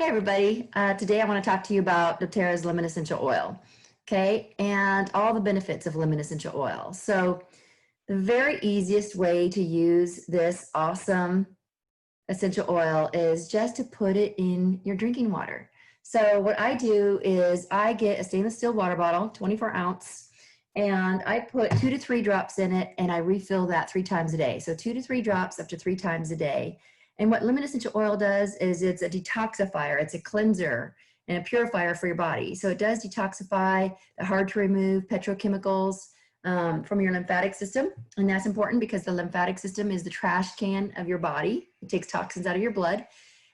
Hey everybody, today I want to talk to you about doTERRA's lemon essential oil, okay, and all the benefits of lemon essential oil. So the very easiest way to use this awesome essential oil is just to put it in your drinking water. So what I do is I get a stainless steel water bottle, 24 ounce, and I put 2 to 3 drops in it and I refill that 3 times a day. So 2 to 3 drops up to 3 times a day. And what lemon essential oil does is it's a detoxifier, it's a cleanser and a purifier for your body. So it does detoxify the hard to remove petrochemicals from your lymphatic system. And that's important because the lymphatic system is the trash can of your body. It takes toxins out of your blood.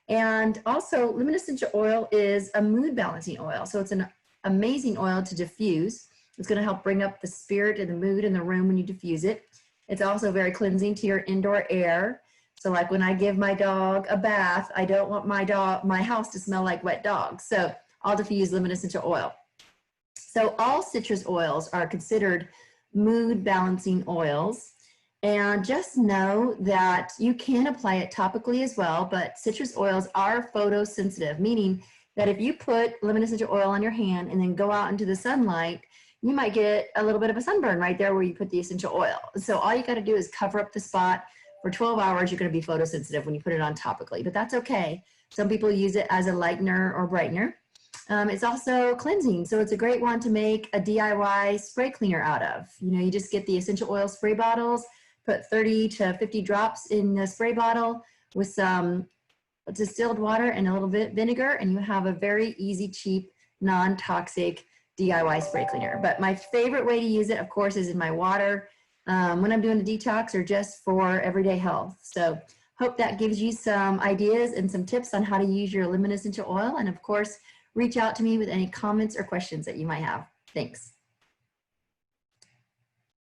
And also lemon essential oil is a mood balancing oil. So it's an amazing oil to diffuse. It's going to help bring up the spirit and the mood in the room when you diffuse it. It's also very cleansing to your indoor air. So like when I give my dog a bath, I don't want my house to smell like wet dog. So I'll diffuse lemon essential oil. So all citrus oils are considered mood balancing oils. And just know that you can apply it topically as well, but citrus oils are photosensitive, meaning that if you put lemon essential oil on your hand and then go out into the sunlight, you might get a little bit of a sunburn right there where you put the essential oil. So all you got to do is cover up the spot. For 12 hours, you're going to be photosensitive when you put it on topically, but that's okay. Some people use it as a lightener or brightener. It's also cleansing, so it's a great one to make a DIY spray cleaner out of. You know, you just get the essential oil spray bottles, put 30 to 50 drops in the spray bottle with some distilled water and a little bit vinegar, and you have a very easy, cheap, non-toxic DIY spray cleaner. But my favorite way to use it, of course, is in my water when I'm doing a detox or just for everyday health. So hope that gives you some ideas and some tips on how to use your lemon essential oil. And of course, reach out to me with any comments or questions that you might have. Thanks.